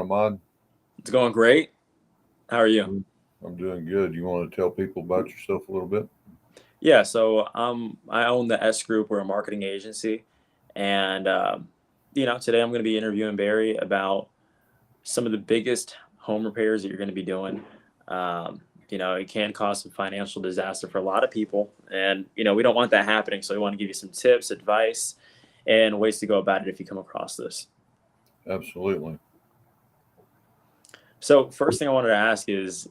Ahmad. It's going great. How are you? Mm, I'm doing good. You want to tell people about yourself a little bit? Yeah, so I own the S Group. We're a marketing agency, and today I'm going to be interviewing Barry about some of the biggest home repairs that you're going to be doing. It can cause some financial disaster for a lot of people, and we don't want that happening. So we want to give you some tips, advice, and ways to go about it if you come across this. Absolutely. So first thing I wanted to ask is,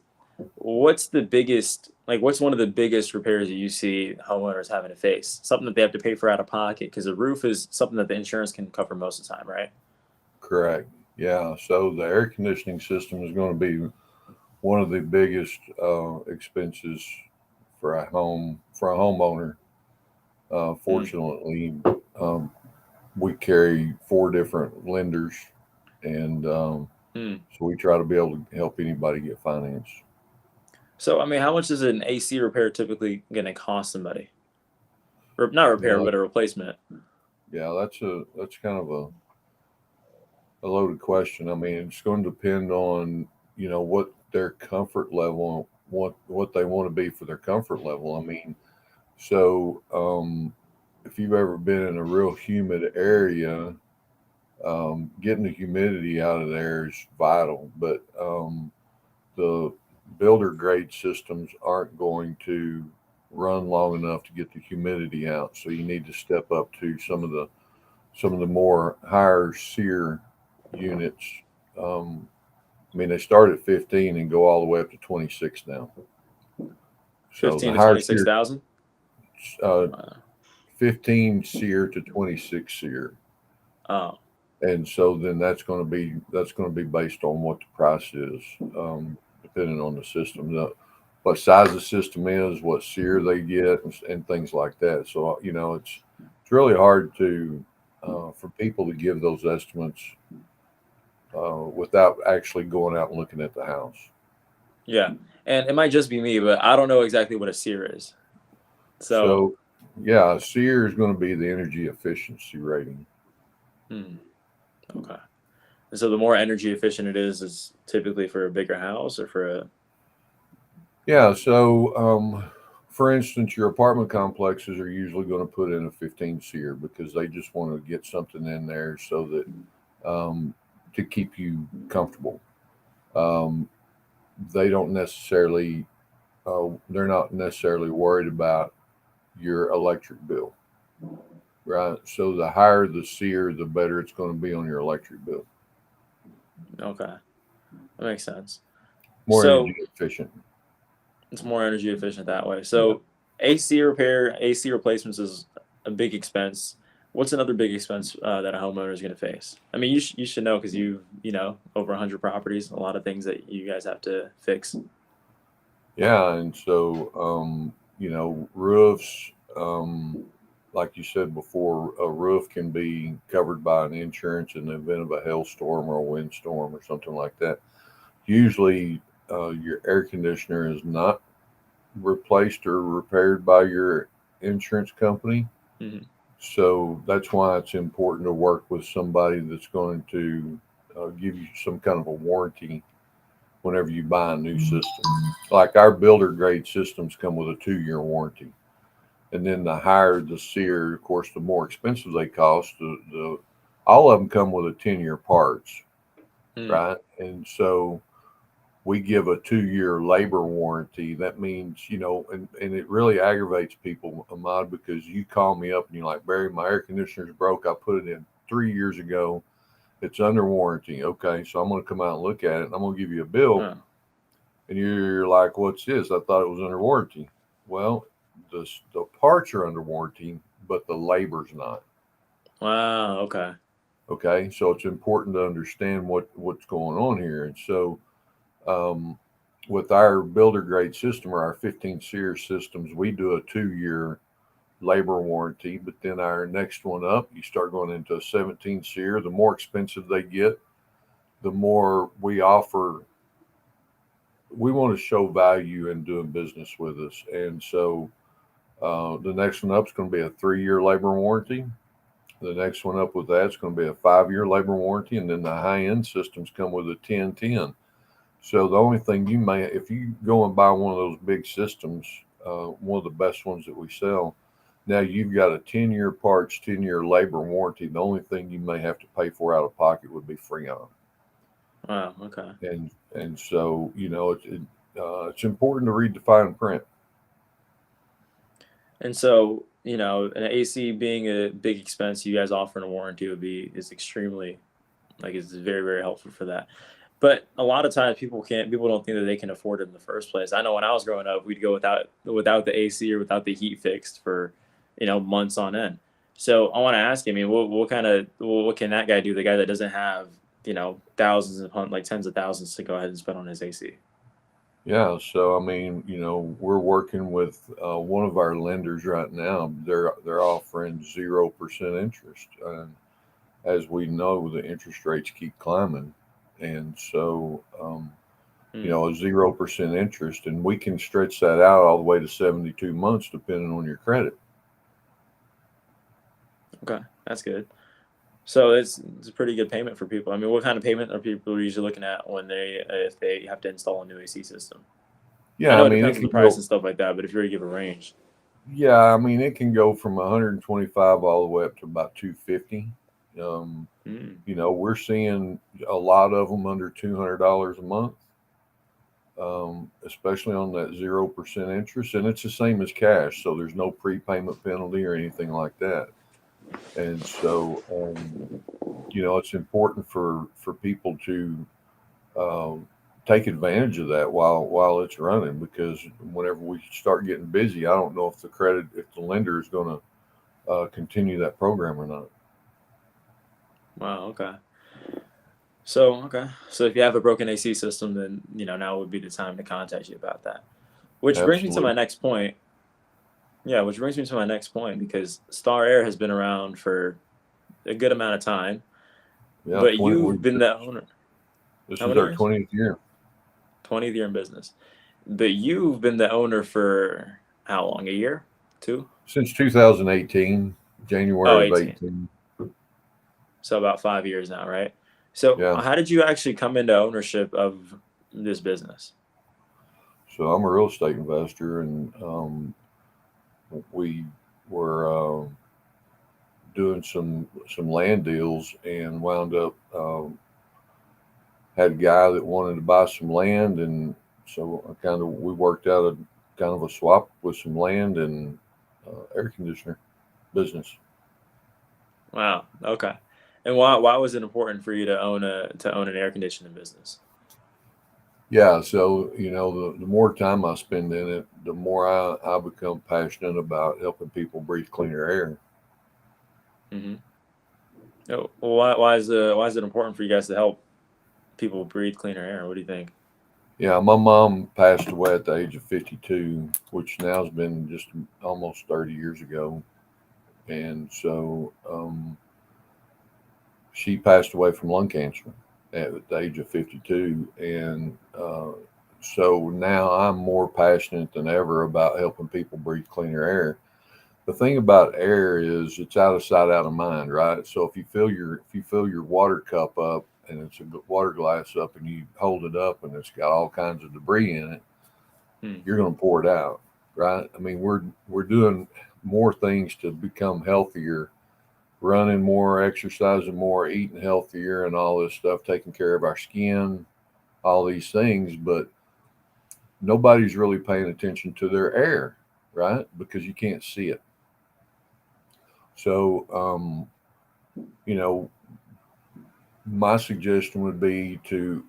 what's one of the biggest repairs that you see homeowners having to face? Something that they have to pay for out of pocket because the roof is something that the insurance can cover most of the time, right? Correct. Yeah. So the air conditioning system is going to be one of the biggest expenses for a homeowner. Mm, Fortunately, um, we carry four different lenders, and mm. so we try to be able to help anybody get finance. So, I mean, how much is an AC repair typically going to cost somebody? Or not repair, Well, but a replacement. yeah, that's kind of a loaded question. I mean, it's going to depend on what their comfort level, what they want to be for their comfort level. I mean, so if you've ever been in a real humid area, getting the humidity out of there is vital. But the builder grade systems aren't going to run long enough to get the humidity out. So you need to step up to some of the more higher SEER units. Um, I mean, they start at 15 and go all the way up to 26 now. So the 15 to higher twenty-six SEER, thousand. uh, Wow. 15 SEER to 26 SEER, Oh, and so then that's going to be based on what the price is, depending on the system, what size the system is, what SEER they get, and things like that. So it's really hard to for people to give those estimates without actually going out and looking at the house. yeah. And it might just be me, but I don't know exactly what a SEER is. So, So, yeah, SEER is going to be the energy efficiency rating. hmm, okay. And so the more energy efficient it is typically for a bigger house or for a. Yeah, so for instance, your apartment complexes are usually going to put in a 15 SEER because they just want to get something in there so that to keep you comfortable. Um, they don't necessarily, they're not necessarily worried about your electric bill, right? So the higher the SEER, the better it's going to be on your electric bill. Okay, that makes sense. More So energy efficient. it's more energy efficient that way. Yeah. So AC repair, AC replacements is a big expense. What's another big expense that a homeowner is going to face? I mean, you should know because you over 100 properties, a lot of things that you guys have to fix. Yeah, and so roofs, like you said before, a roof can be covered by an insurance in the event of a hailstorm or a windstorm or something like that. Usually, your air conditioner is not replaced or repaired by your insurance company. Hmm. So that's why it's important to work with somebody that's going to give you some kind of a warranty whenever you buy a new system. Like our builder grade systems come with a 2-year warranty. And then the higher the SEER, of course, the more expensive they cost. The all of them come with a 10-year parts, Mm. right? And so we give a 2-year labor warranty. That means, and it really aggravates people, Ahmad, because you call me up and you're like, Barry, my air conditioner's broke. I put it in 3 years ago. It's under warranty. Okay, so I'm going to come out and look at it and I'm going to give you a bill. Oh, And you're like, what's this? I thought it was under warranty. Well, the parts are under warranty, but the labor's not. wow. Okay. Okay, so it's important to understand what's going on here. And so, um, with our builder grade system or our 15 SEER systems, we do a 2-year labor warranty. But then our next one up, you start going into a 17 SEER. The more expensive they get, the more we offer. We want to show value in doing business with us, and so the next one up is going to be a 3-year labor warranty. The next one up with that's going to be a 5-year labor warranty, and then the high end systems come with a 10-10. So the only thing you may, if you go and buy one of those big systems, one of the best ones that we sell, now you've got a 10-year parts, 10-year labor warranty. The only thing you may have to pay for out of pocket would be Freon. Wow. Okay. And so it's important to read the fine print. And so, an AC being a big expense, you guys offering a warranty is extremely, like, it's very, very helpful for that. But a lot of times people don't think that they can afford it in the first place. I know when I was growing up, we'd go without the AC or without the heat fixed for, months on end. So I want to ask you, I mean, what can that guy do? The guy that doesn't have, thousands of like tens of thousands to go ahead and spend on his AC. Yeah, so I mean, we're working with one of our lenders right now. They're offering 0% interest, and as we know, the interest rates keep climbing, and so Hmm. a 0% interest, and we can stretch that out all the way to 72 months, depending on your credit. Okay, that's good. So it's a pretty good payment for people. I mean, what kind of payment are people usually looking at when if they have to install a new AC system? I Yeah, I know it mean, depends it on the can price go. and stuff like that, but if you were to give a range. Yeah, I mean, it can go from 125 all the way up to about 250. Um, Mm, we're seeing a lot of them under $200 a month, especially on that 0% interest, and it's the same as cash, so there's no prepayment penalty or anything like that. And so, it's important for people to um, take advantage of that while it's running, because whenever we start getting busy, I don't know if the lender is going to continue that program or not. wow. Okay. So if you have a broken AC system, then now would be the time to contact you about that. Which brings me to my Absolutely. next point. Yeah, which brings me to my next point because Star Air has been around for a good amount of time, Yeah, but you've been the owner. this How is many our years? 20th year. 20th year in business. But you've been the owner for how long? A year? Two? Since 2018, Oh, January of 18. 18. So about 5 years now, right? So Yeah. how did you actually come into ownership of this business? So I'm a real estate investor, and we were doing some land deals and wound up had a guy that wanted to buy some land, and so we worked out a kind of a swap with some land and air conditioner business. Wow. Okay. And why was it important for you to own an air conditioning business? Yeah, so the more time I spend in it, the more I become passionate about helping people breathe cleaner air. Hmm. Why is it important for you guys to help people breathe cleaner air? What do you think? Yeah, my mom passed away at the age of 52, which now has been just almost 30 years ago. And so she passed away from lung cancer at the age of 52. And so now I'm more passionate than ever about helping people breathe cleaner air. The thing about air is it's out of sight, out of mind, right? So if you fill your water cup up and it's a water glass up and you hold it up and it's got all kinds of debris in it, Hmm. you're going to pour it out, right? I mean, we're doing more things to become healthier, running more, exercising more, eating healthier, and all this stuff, taking care of our skin, all these things, but nobody's really paying attention to their air, right? Because you can't see it. So, you know, my suggestion would be to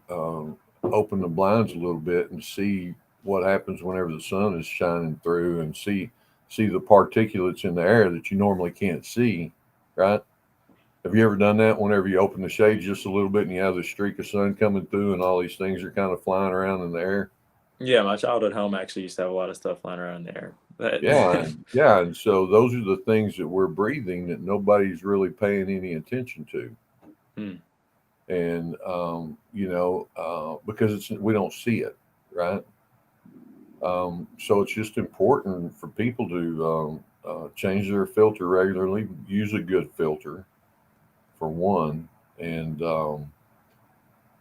open the blinds a little bit and see what happens whenever the sun is shining through, and see the particulates in the air that you normally can't see, right? Have you ever done that? Whenever you open the shades just a little bit and you have the streak of sun coming through, and all these things are kind of flying around in the air. Yeah, my childhood home actually used to have a lot of stuff flying around there. But Yeah, and so those are the things that we're breathing that nobody's really paying any attention to. hmm, And because we don't see it, right? So it's just important for people to change their filter regularly, use a good filter for one, and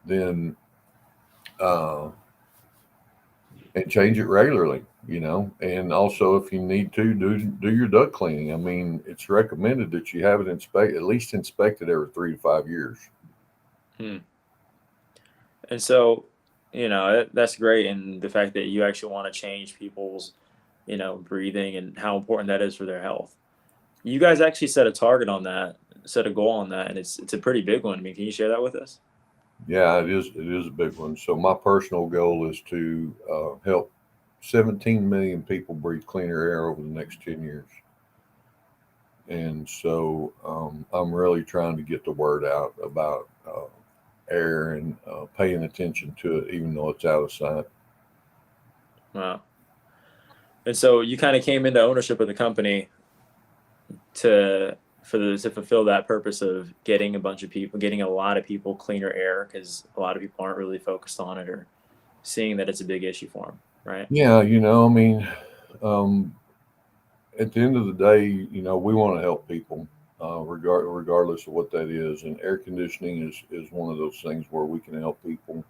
then uh, and change it regularly. And also if you need to do your duct cleaning. I mean, it's recommended that you have it at least inspected every 3 to 5 years. Hmm. And so, that's great. And the fact that you actually want to change people's, breathing and how important that is for their health. You guys actually set a target on that, set a goal on that, and it's a pretty big one. I mean, can you share that with us? Yeah, it is a big one. So my personal goal is to help 17 million people breathe cleaner air over the next 10 years. And so I'm really trying to get the word out about air and paying attention to it, even though it's out of sight. Wow. And so you kind of came into ownership of the company to to fulfill that purpose of getting a bunch of people, getting a lot of people cleaner air, because a lot of people aren't really focused on it or seeing that it's a big issue for them, right? Yeah, I mean, um, at the end of the day, we want to help people, regardless of what that is. And air conditioning is one of those things where we can help people.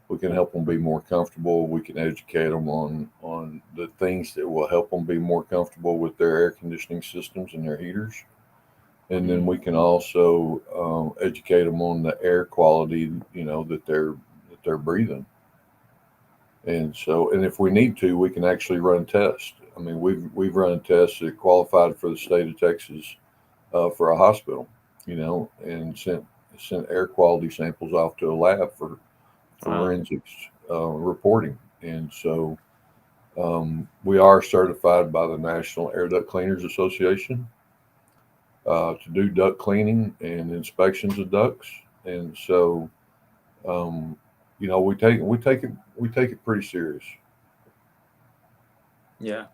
We can help them be more comfortable. We can educate them on the things that will help them be more comfortable with their air conditioning systems and their heaters. And then Mm, we can also educate them on the air quality, that they're breathing. And so, and if we need to, we can actually run tests. I mean, we've run tests that qualified for the state of Texas for a hospital, and sent air quality samples off to a lab for wow. forensics reporting. And so we are certified by the National Air Duct Cleaners Association to do duct cleaning and inspections of ducts. And so, um, we take it pretty serious. Yeah.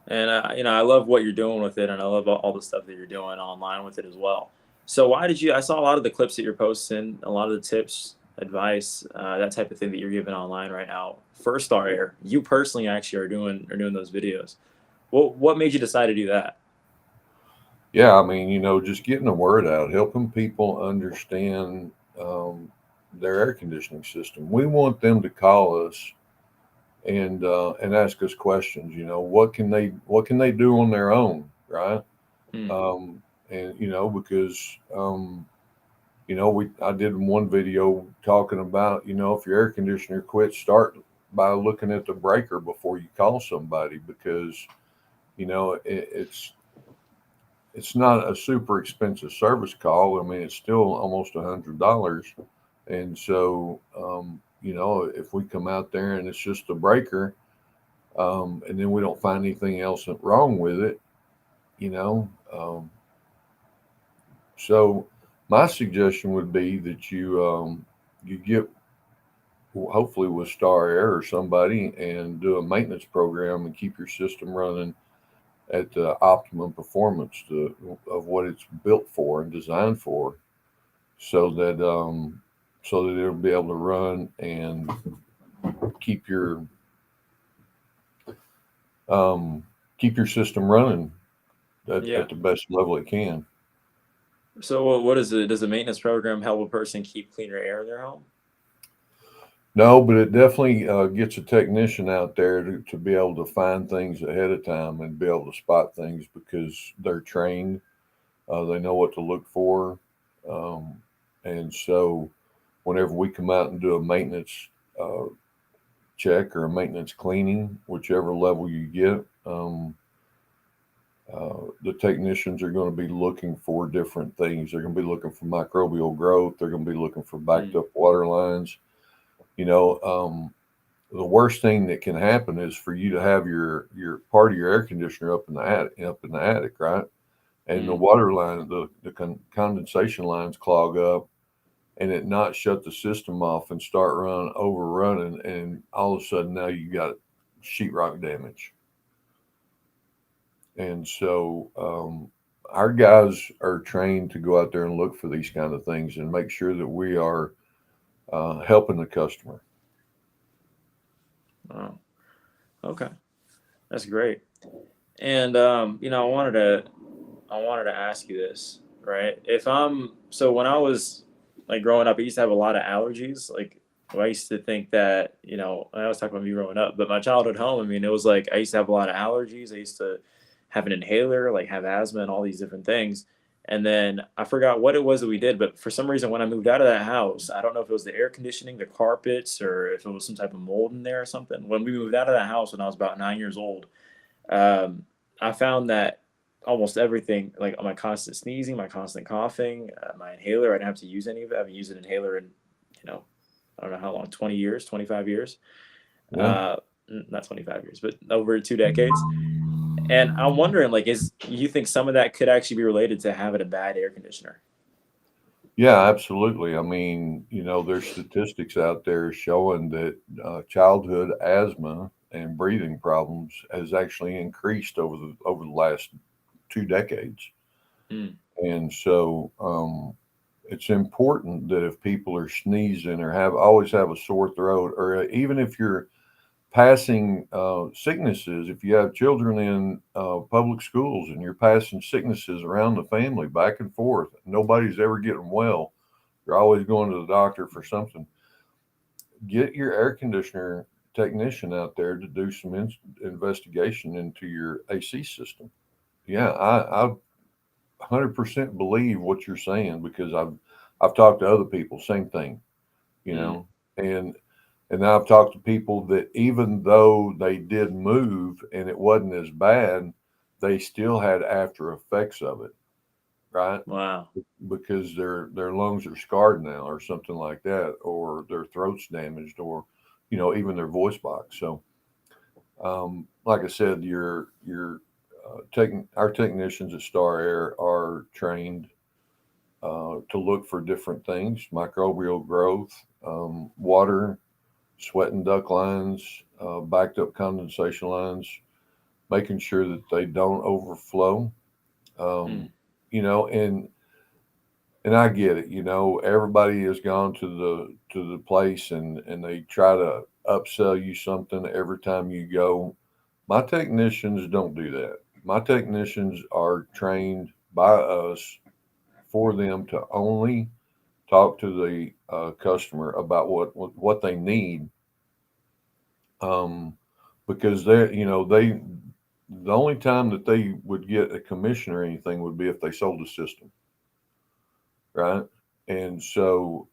And I love what you're doing with it, and I love all the stuff that you're doing online with it as well. So why did you? I saw a lot of the clips that you're posting, a lot of the tips, advice, that type of thing that you're giving online right now. First Star Air, you personally actually are doing those videos. What made you decide to do that? Yeah, I mean, just getting the word out, helping people understand their air conditioning system. We want them to call us and ask us questions. What can they do on their own, right? Mm, Um, and because I did one video talking about if your air conditioner quits, start by looking at the breaker before you call somebody, because it's not a super expensive service call. I mean, it's still almost $100. And so, if we come out there and it's just a breaker, and then we don't find anything else wrong with it, you know, so my suggestion would be that you get hopefully with Star Air or somebody and do a maintenance program and keep your system running at the optimum performance of what it's built for and designed for, so that it'll be able to run and keep your um, keep your system running yeah. at the best level it can. So what is it? Does the maintenance program help a person keep cleaner air in their home? No, but it definitely gets a technician out there to be able to find things ahead of time and be able to spot things because they're trained. They know what to look for. Um, and so whenever we come out and do a maintenance uh, check or a maintenance cleaning, whichever level you get, the technicians are going to be looking for different things. They're going to be looking for microbial growth. They're going to be looking for backed Mm, up water lines. You know, the worst thing that can happen is for you to have your part of your air conditioner up in the attic, right? And the mm. water line, condensation lines clog up, and it not shut the system off and start overrunning, and all of a sudden now you got sheetrock damage. And so our guys are trained to go out there and look for these kind of things and make sure that we are helping the customer. Wow. Okay, that's great. And I wanted to ask you this, right? If I'm so when I was like growing up, I used to have a lot of allergies. Like well, I used to think that, I was talking about me growing up, but my childhood home, I mean, it was like I used to have a lot of allergies. I used to have an inhaler, like have asthma and all these different things. And then I forgot what it was that we did, but for some reason, when I moved out of that house, I don't know if it was the air conditioning, the carpets, or if it was some type of mold in there or something. When we moved out of that house when I was about 9 years old, um, I found that almost everything, like my constant sneezing, my constant coughing, my inhaler, I didn't have to use any of it. I haven't used an inhaler in, you know, I don't know how long, 20 years, 25 years. Yeah. Uh, Not 25 years, but over 2 decades. And I'm wondering, like, you think some of that could actually be related to having a bad air conditioner? Yeah, absolutely. I mean, there's statistics out there showing that childhood asthma and breathing problems has actually increased over the last 2 decades. Mm, And so it's important that if people are sneezing or always have a sore throat, or even if you're passing sicknesses, if you have children in public schools and you're passing sicknesses around the family back and forth, nobody's ever getting well. You're always going to the doctor for something. Get your air conditioner technician out there to do some investigation into your AC system. Yeah, I 100% believe what you're saying because I've talked to other people, same thing, you mm, know, and and now I've talked to people that even though they did move and it wasn't as bad, they still had after effects of it, right? wow. Because their lungs are scarred now or something like that, or their throat's damaged, or even their voice box. So like I said, your our technicians at Star Air are trained to look for different things: microbial growth, water, sweat and duct lines, backed up condensation lines, making sure that they don't overflow. Um, Mm, you know, and I get it. Everybody has gone to the place and they try to upsell you something every time you go. My technicians don't do that. My technicians are trained by us for them to only talk to the customer about what they need, um, because they the only time that they would get a commission or anything would be if they sold a system, right? And so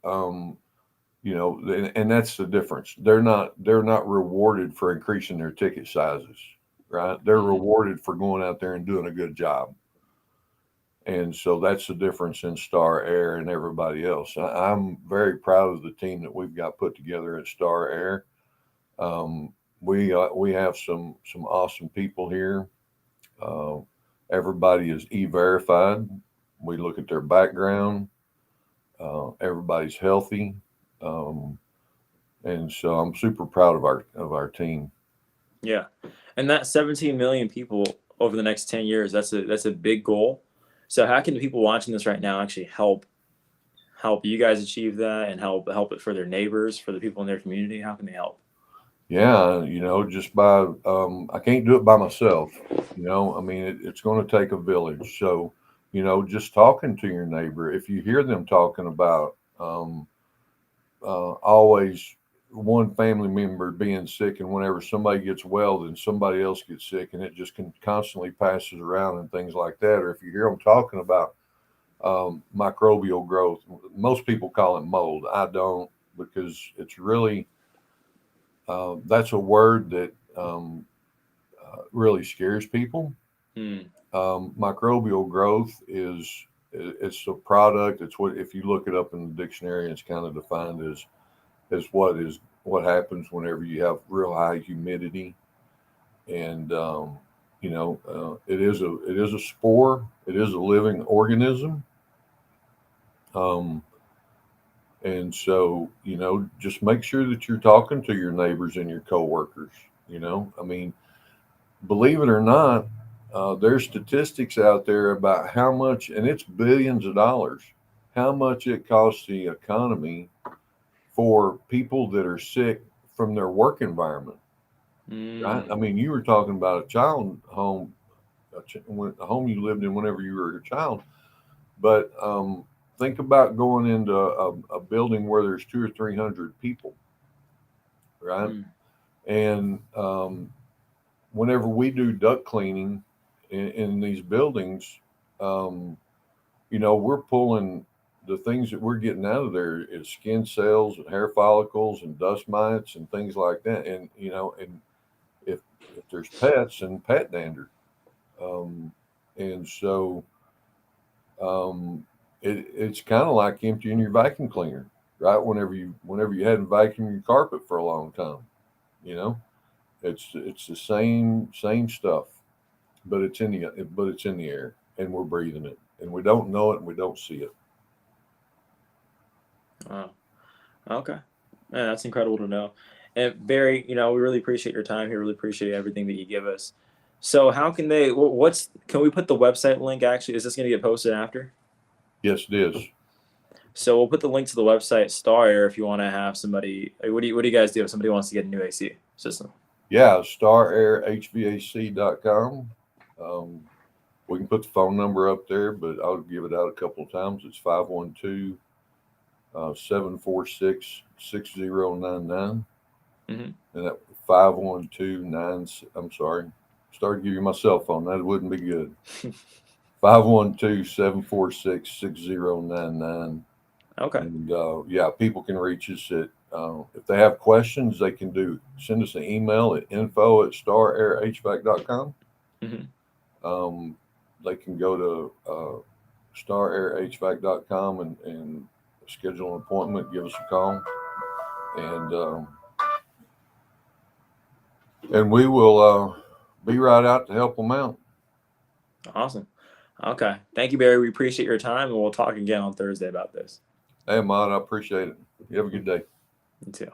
and that's the difference. They're not rewarded for increasing their ticket sizes, right? They're mm, rewarded for going out there and doing a good job. And so that's the difference in Star Air and everybody else. I'm very proud of the team that we've got put together at Star Air. Um, we have some awesome people here. Uh, Everybody is e-verified. We look at their background. Everybody's healthy, um, and so I'm super proud of our team. yeah. And that 17 million people over the next 10 years, that's a big goal. So how can the people watching this right now actually help you guys achieve that and help it for their neighbors, for the people in their community? How can they help? Yeah, just by I can't do it by myself. I mean, it's going to take a village. So, just talking to your neighbor, if you hear them talking about always one family member being sick, and whenever somebody gets well, then somebody else gets sick, and it just can constantly passes around and things like that. Or if you hear them talking about microbial growth, most people call it mold. I don't, because it's really that's a word that really scares people. Mm, Microbial growth it's a product. It's what, if you look it up in the dictionary, it's kind of defined as what happens whenever you have real high humidity, and it is a spore. It is a living organism, um, and so just make sure that you're talking to your neighbors and your coworkers. I mean, believe it or not, there's statistics out there about how much, and it's billions of dollars, how much it costs the economy for people that are sick from their work environment. Right? I mm, mean, you were talking about a child home. a home you lived in whenever you were a child. But think about going into a building where there's 200 or 300 people, right? Mm. And whenever we do duct cleaning in these buildings, um, we're pulling the things that we're getting out of there is skin cells and hair follicles and dust mites and things like that. And and if if there's pets and pet dander, um, and so it's kind of like emptying your vacuum cleaner, right? Whenever you hadn't vacuumed your carpet for a long time, you know, it's the same stuff, but it's in the air, and we're breathing it, and we don't know it, and we don't see it. Wow. Okay. Man, that's incredible to know. And Barry, we really appreciate your time here. Really appreciate everything that you give us. So how can they, can we put the website link actually? Is this going to get posted after? Yes, it is. So we'll put the link to the website Star Air if you want to have somebody. What do you guys do if somebody wants to get a new AC system? Yeah, starairhvac.com. Um, we can put the phone number up there, but I'll give it out a couple of times. It's 512 746 6099. Hmm. And that 5129. I'm sorry. Started to give you my cell phone. That wouldn't be good. 512 746 6099. Okay. And yeah, people can reach us at, if they have questions, they can send us an email at info@starairhvac.com. Hmm. They can go to starairhvac.com and schedule an appointment, give us a call, and we will be right out to help them out. Awesome. Okay. Thank you, Barry. We appreciate your time, and we'll talk again on Thursday about this. Hey, Ahmad, I appreciate it. You have a good day. You too.